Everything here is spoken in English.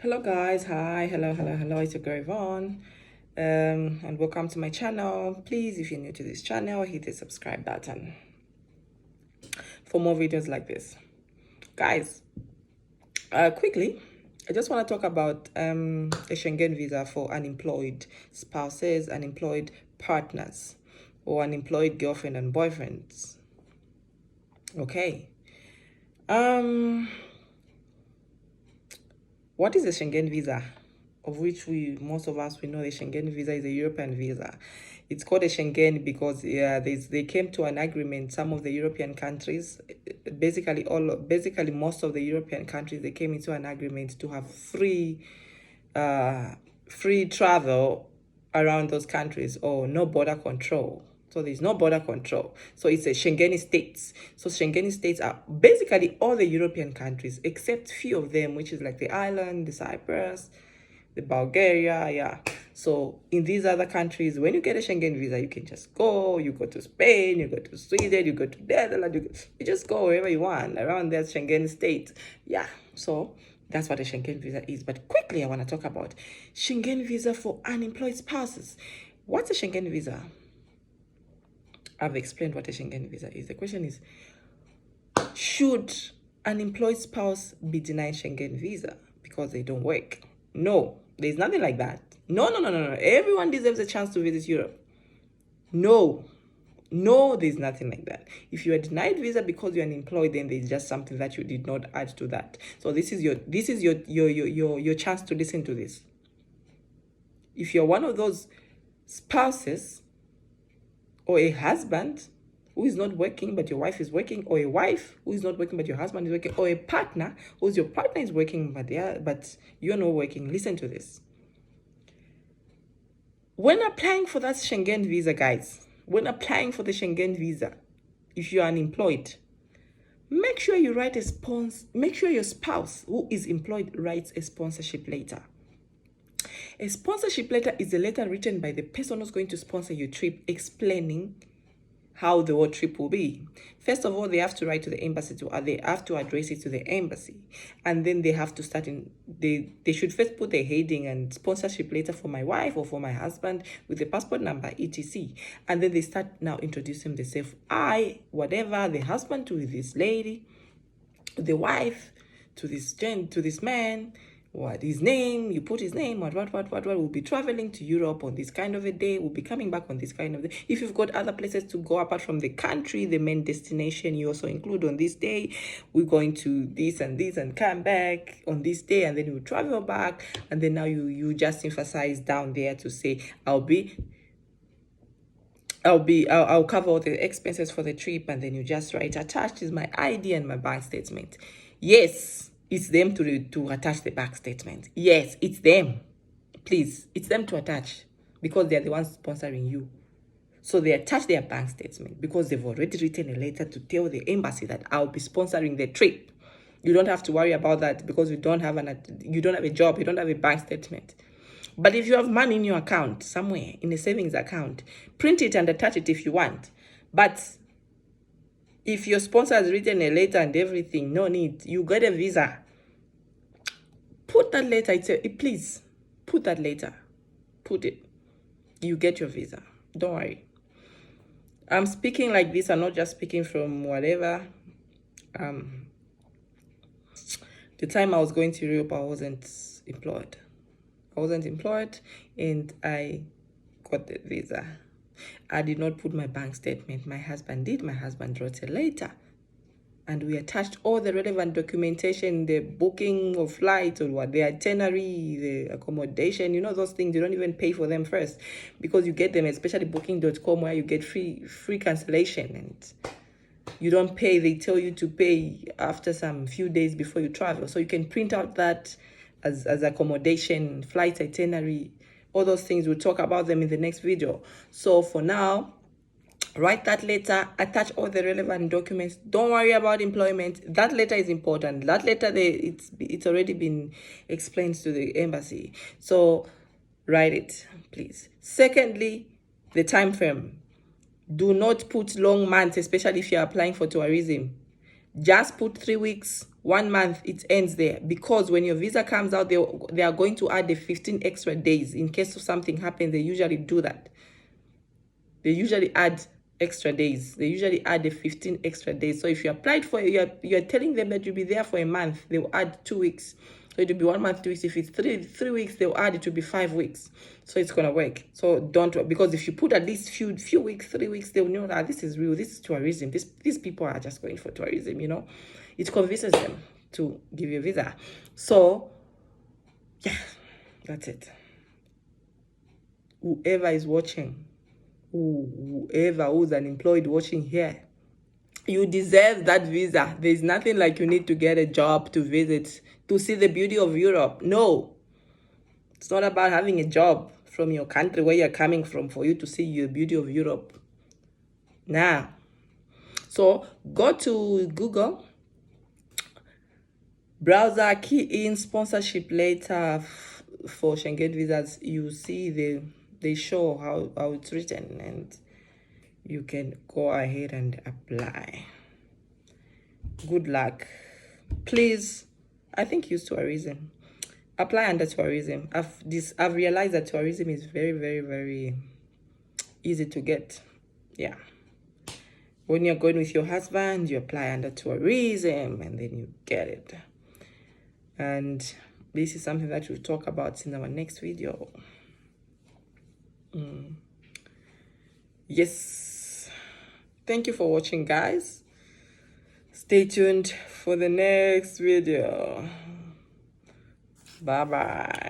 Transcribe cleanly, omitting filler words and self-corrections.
Hello guys, hi, hello, it's your girl Yvonne, and welcome to my channel. Please, if you're new to this channel, hit the subscribe button for more videos like this. Guys, quickly, I just want to talk about a Schengen visa for unemployed spouses, unemployed partners, or unemployed girlfriend and boyfriends. Okay. What is a Schengen visa? Of which most of us, we know the Schengen visa is a European visa. It's called a Schengen because they came to an agreement. Some of the European countries, basically most of the European countries, they came into an agreement to have free travel around those countries, or no border control. So there's no border control. So it's a Schengen states. So Schengen states are basically all the European countries, except few of them, which is like the Ireland, the Cyprus, the Bulgaria, yeah. So in these other countries, when you get a Schengen visa, you can just go. You go to Spain, you go to Sweden, you go to Netherlands. You just go wherever you want around that Schengen state. Yeah. So that's what a Schengen visa is. But quickly, I want to talk about Schengen visa for unemployed spouses. What's a Schengen visa? I've explained what a Schengen visa is. The question is, should an employed spouse be denied Schengen visa because they don't work? No, there's nothing like that. No. Everyone deserves a chance to visit Europe. No, there's nothing like that. If you are denied visa because you're unemployed, then there's just something that you did not add to that. So this is your chance to listen to this. If you're one of those spouses, or a husband who is not working but your wife is working, or a wife who is not working but your husband is working, or a partner your partner is working but you're not working, listen to this. When applying for that Schengen visa, guys, when applying for the Schengen visa, if you're unemployed, make sure you write make sure your spouse who is employed writes a sponsorship letter. A sponsorship letter is a letter written by the person who's going to sponsor your trip, explaining how the whole trip will be. First of all, they have to write to the embassy, they have to address it to the embassy, and then they have to start they should first put the heading and sponsorship letter for my wife or for my husband with the passport number, etc. And then they start now introducing themselves. The husband to this lady, the wife to this man, what his name, you put his name, what will be traveling to Europe on this kind of a day, we'll be coming back on this kind of day. If you've got other places to go apart from the country, the main destination, you also include on this day, we're going to this and come back on this day, and then you travel back, and then now you just emphasize down there to say, I'll cover all the expenses for the trip, and then you just write, attached is my ID and my bank statement. Yes, it's them to attach the bank statement. Yes, it's them. Please, it's them to attach, because they're the ones sponsoring you. So they attach their bank statement because they've already written a letter to tell the embassy that I'll be sponsoring the trip. You don't have to worry about that because you don't have a job, you don't have a bank statement. But if you have money in your account somewhere, in a savings account, print it and attach it if you want. But if your sponsor has written a letter and everything, no need. You got a visa. Put that letter. Please, put that letter. Put it. You get your visa. Don't worry. I'm speaking like this. I'm not just speaking from whatever. The time I was going to Europe, I wasn't employed. And I got the visa. I did not put my bank statement. My husband did. My husband wrote a letter, and we attached all the relevant documentation, the booking of flights, or the itinerary, the accommodation, those things. You don't even pay for them first, because you get them, especially booking.com, where you get free cancellation, and you don't pay. They tell you to pay after some few days before you travel. So you can print out that as accommodation, flight itinerary, all those things. We'll talk about them in the next video. So for now, write that letter, attach all the relevant documents. Don't worry about employment. That letter is important. That letter, it's already been explained to the embassy. So write it, please. Secondly, the time frame. Do not put long months, especially if you're applying for tourism. Just put 3 weeks, 1 month, it ends there. Because when your visa comes out, they are going to add the 15 extra days. In case of something happens, they usually do that. They usually add extra days. They usually add the 15 extra days. So if you applied for it, you're telling them that you'll be there for a month, they'll add 2 weeks. So it'll be 1 month, 2 weeks. If it's three weeks, they'll add it to be 5 weeks. So it's gonna work. So don't, because if you put at least few weeks, 3 weeks, they'll know that this is real. This is tourism. These people are just going for tourism. It convinces them to give you a visa. So yeah, that's it. Whoever is watching, whoever who's unemployed watching here, you deserve that visa. There's nothing like you need to get a job to visit, to see the beauty of Europe. No, it's not about having a job from your country where you're coming from for you to see the beauty of Europe. Now, so go to Google, browser, key in sponsorship later for Schengen visas. You see they show how it's written, and you can go ahead and apply. Good luck. Please, I think use tourism. Apply under tourism. I've realized that tourism is very, very, very easy to get. Yeah. When you're going with your husband, you apply under tourism and then you get it. And this is something that we'll talk about in our next video. Yes. Thank you for watching, guys. Stay tuned for the next video. Bye-bye.